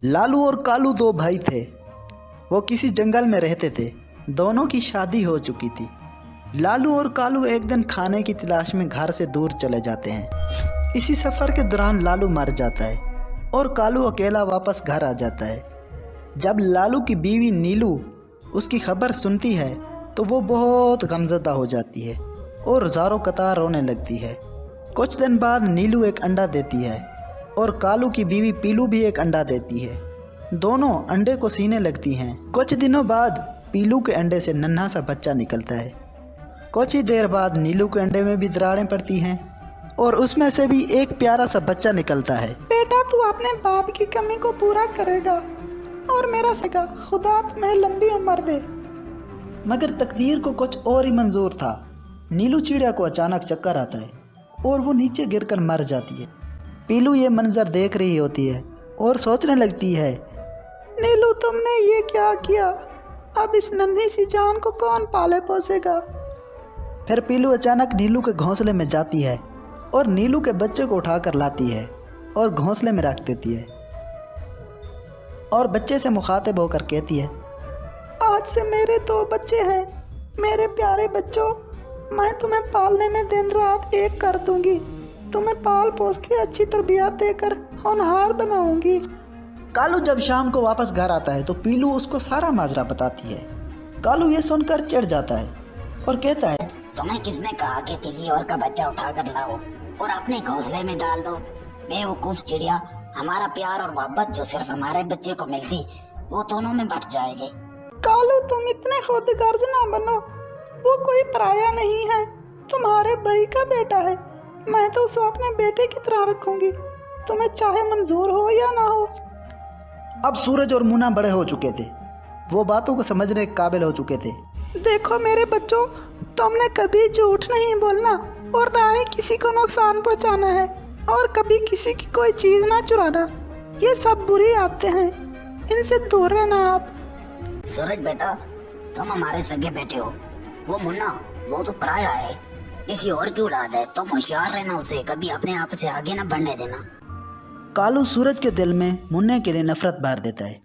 लालू और कालू दो भाई थे। वो किसी जंगल में रहते थे। दोनों की शादी हो चुकी थी। लालू और कालू एक दिन खाने की तलाश में घर से दूर चले जाते हैं। इसी सफ़र के दौरान लालू मर जाता है और कालू अकेला वापस घर आ जाता है। जब लालू की बीवी नीलू उसकी खबर सुनती है तो वो बहुत गमज़दा हो जाती है और ज़ारों कतार रोने लगती है। कुछ दिन बाद नीलू एक अंडा देती है और कालू की बीवी पीलू भी एक अंडा देती है। दोनों अंडे को सीने लगती हैं। कुछ दिनों बाद पीलू के अंडे से नन्हा सा बच्चा निकलता है। कुछ ही देर बाद नीलू के अंडे में भी दरारें पड़ती हैं और उसमें से भी एक प्यारा सा बच्चा निकलता है। बेटा, तू अपने बाप की कमी को पूरा करेगा और मेरा सगा खुदा तुम्हें लंबी उम्र दे। मगर तकदीर को कुछ और ही मंजूर था। नीलू चिड़िया को अचानक चक्कर आता है और वो नीचे गिरकर मर जाती है। पीलू ये मंजर देख रही होती है और सोचने लगती है, नीलू, तुमने ये क्या किया? अब इस नन्ही सी जान को कौन पाले पोसेगा? फिर पीलू अचानक नीलू के घोंसले में जाती है और नीलू के बच्चे को उठाकर लाती है और घोंसले में रख देती है और बच्चे से मुखातिब होकर कहती है, आज से मेरे 2 बच्चे हैं। मेरे प्यारे बच्चों, मैं तुम्हें पालने में दिन रात एक कर दूंगी। तुम्हें पाल पोस के अच्छी तरबियत देकर होनहार बनाऊंगी। कालू जब शाम को वापस घर आता है तो पीलू उसको सारा माजरा बताती है। कालू ये सुनकर चिढ़ जाता है और कहता है, तुम्हें किसने कहा कि किसी और का बच्चा उठा कर लाओ और अपने घोंसले में डाल दो? बेवकूफ चिड़िया, हमारा प्यार और मोहब्बत जो सिर्फ हमारे बच्चे को मिलती वो दोनों में बट जाएगी। कालू, तुम इतने खुदगर्ज ना बनो। वो कोई पराया नहीं है, तुम्हारे भाई का बेटा है। मैं तो उसे अपने बेटे की तरह रखूंगी, तुम्हें चाहे मंजूर हो या ना हो। अब सूरज और मुन्ना बड़े हो चुके थे। वो बातों को समझने के काबिल हो चुके थे। देखो मेरे बच्चों, तुमने कभी झूठ नहीं बोलना और ना ही किसी को नुकसान पहुंचाना है और कभी किसी की कोई चीज ना चुराना। ये सब बुरी आदतें हैं, इनसे दूर रहना आप। सूरज बेटा, तुम हमारे सगे बेटे हो। वो मुन्ना, वो तो पराया है, किसी और की औलाद है। तुम होशियार रहना, उसे कभी अपने आप से आगे न बढ़ने देना। कालू सूरज के दिल में मुन्ने के लिए नफरत भर देता है।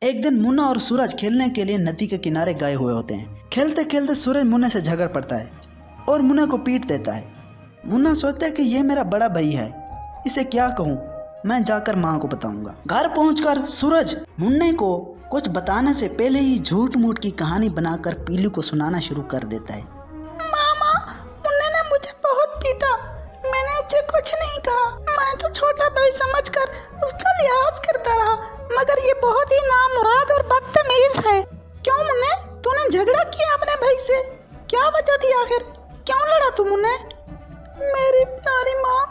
एक दिन मुन्ना और सूरज खेलने के लिए नदी के किनारे गए हुए होते हैं। खेलते खेलते सूरज मुन्ने से झगड़ पड़ता है और मुन्ने को पीट देता है। मुन्ना सोचता है कि ये मेरा बड़ा भाई है, इसे क्या कहूँ, मैं जाकर माँ को बताऊंगा। घर पहुंचकर सूरज मुन्ने को कुछ बताने से पहले ही झूठ मूठ की कहानी बनाकर पीलू को सुनाना शुरू कर देता है। मामा, मुन्ने ने मुझे बहुत पीटा। मैंने उसे कुछ नहीं कहा। मैं तो छोटा भाई समझकर उसका लिहाज करता रहा, मगर ये बहुत ही नामुराद और बदतमीज है। क्यों मुन्ने, तूने झगड़ा किया अपने भाई से? क्या वजह थी आखिर? क्यों लड़ा तू मुन्ने? मेरी प्यारी माँ,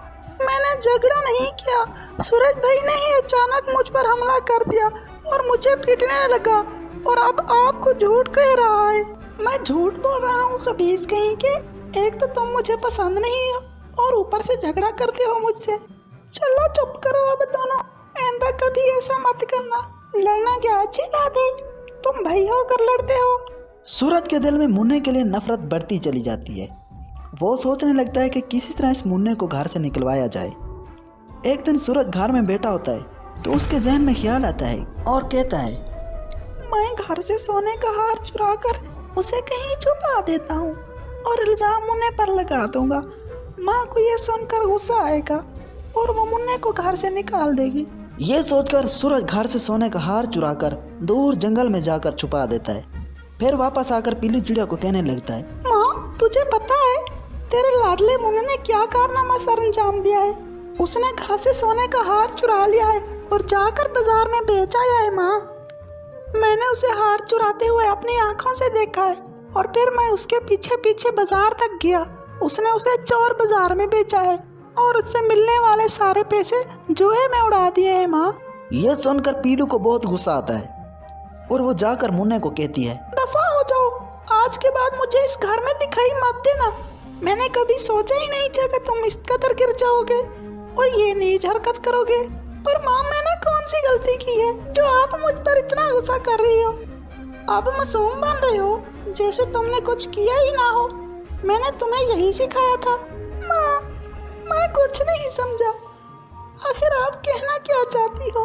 मैंने झगड़ा नहीं किया। सूरज भाई ने ही अचानक मुझ पर हमला कर दिया और मुझे पीटने लगा और अब आपको झूठ कह रहा है। मैं झूठ बोल रहा हूँ खबीस कहीं के? एक तो तुम मुझे पसंद नहीं हो और ऊपर से झगड़ा करते हो मुझसे। चलो चुप करो अब दोनों, आइंदा कभी ऐसा मत करना। लड़ना क्या अच्छी बात है? तुम भाई होकर लड़ते हो। सूरज के दिल में मुन्ने के लिए नफरत बढ़ती चली जाती है। वो सोचने लगता है कि किसी तरह इस मुन्ने को घर से निकलवाया जाए। एक दिन सूरज घर में बैठा होता है तो उसके जहन में ख्याल आता है और कहता है, मैं घर से सोने का हार चुरा कर उसे कहीं छुपा देता हूँ और इल्जाम मुन्ने पर लगा दूंगा। माँ को यह सुनकर गुस्सा आएगा और वो मुन्ने को घर से निकाल देगी। ये सोचकर सूरज घर से सोने का हार चुराकर दूर जंगल में जाकर छुपा देता है। फिर वापस आकर पीलू चिड़िया को कहने लगता है, माँ, तुझे पता है तेरे लाडले मुन्ने ने क्या कारनामा सर अंजाम दिया है? उसने घर से सोने का हार चुरा लिया है और जाकर बाजार में बेच आया है। माँ, मैंने उसे हार चुराते हुए अपनी आंखों से देखा है और फिर मैं उसके पीछे पीछे बाजार तक गया। उसने उसे चोर बाजार में बेचा है और उससे मिलने वाले सारे पैसे जुए में उड़ा दिए हैं। माँ, यह सुनकर पीलू को बहुत गुस्सा आता है और वो जाकर मुन्ने को कहती है, दफा हो जाओ, आज के बाद मुझे इस घर में दिखाई मत देना। मैंने कभी सोचा ही नहीं था कि तुम इस कदर गिर जाओगे और ये नीच हरकत करोगे। पर माँ, मैंने कौन सी गलती की है जो आप मुझ पर इतना गुस्सा कर रही हो? आप मासूम बन रहे हो जैसे तुमने कुछ किया ही ना हो। मैंने तुम्हें यही सिखाया था। माँ, मैं कुछ नहीं समझा। आखिर आप कहना क्या चाहती हो?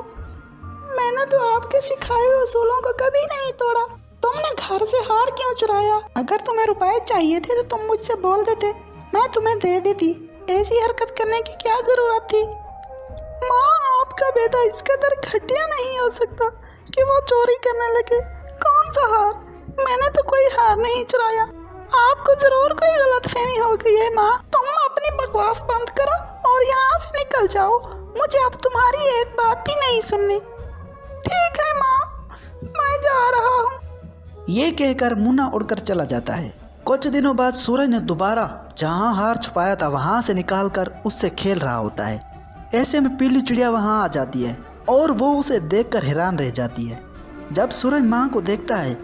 मैं मैंने तो आपके सिखाए हुए उसूलों को कभी नहीं तोड़ा। तुमने घर से हार क्यों चुराया? अगर तुम्हें रुपए चाहिए थे तो तुम मुझसे बोल देते, मैं तुम्हें दे देती। ऐसी हरकत करने की क्या जरूरत थी? माँ, आपका बेटा इस कदर घटिया नहीं हो सकता कि वो चोरी करने लगे। कौन सा हार? मैंने तो कोई हार नहीं चुराया। आपको जरूर कोई गलतफहमी हो गई है माँ। तुम अपनी बकवास बंद करो और यहाँ से निकल जाओ। मुझे अब तुम्हारी एक बात भी नहीं सुननी। ठीक है माँ, मैं जा रहा हूँ। ये कहकर मुन्ना उड़कर चला जाता है। कुछ दिनों बाद सूरज ने दोबारा जहाँ हार छुपाया था वहाँ से निकालकर उससे खेल रहा होता है। ऐसे में पीली चिड़िया वहाँ आ जाती है और वो उसे देखकर हैरान रह जाती है। जब सूरज माँ को देखता है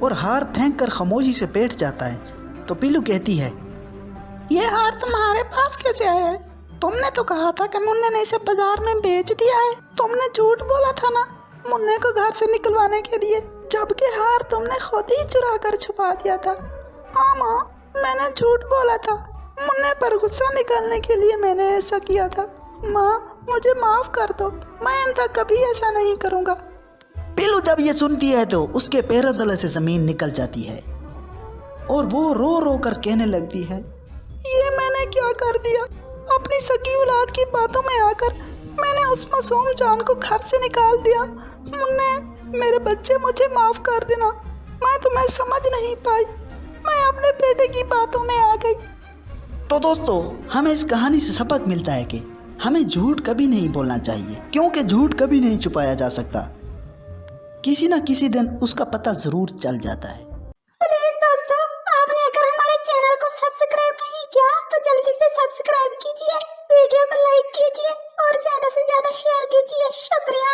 और हार फेंक कर खामोशी से बैठ जाता है तो पीलू कहती है, ये हार तुम्हारे पास कैसे आया है? तुमने तो कहा था कि मुन्ने ने इसे बाजार में बेच दिया है। तुमने झूठ बोला था ना मुन्ने को घर से निकलवाने के लिए, जबकि हार तुमने खुद ही चुरा कर छुपा दिया था। हाँ माँ, मैंने झूठ बोला था। मुन्ने पर गुस्सा निकालने के लिए मैंने ऐसा किया था। माँ, मुझे माफ कर दो, मैं आइंदा कभी ऐसा नहीं करूँगा। पीलू जब ये सुनती है तो उसके पैरों तले से जमीन निकल जाती है और वो रो रो कर कहने लगती है, ये मैंने क्या कर दिया? अपनी सगी औलाद की बातों में आकर मैंने उस मासूम जान को घर से निकाल दिया। मुन्ने, मेरे बच्चे, मुझे माफ कर देना। मैं तुम्हें समझ नहीं पाई, मैं अपने बेटे की बातों में आ गई। तो दोस्तों, हमें इस कहानी से सबक मिलता है कि हमें झूठ कभी नहीं बोलना चाहिए, क्योंकि झूठ कभी नहीं छुपाया जा सकता। किसी न किसी दिन उसका पता जरूर चल जाता है। प्लीज दोस्तों, आपने अगर हमारे चैनल को सब्सक्राइब नहीं किया तो जल्दी से सब्सक्राइब कीजिए, वीडियो को लाइक कीजिए और ज्यादा से ज्यादा शेयर कीजिए। शुक्रिया।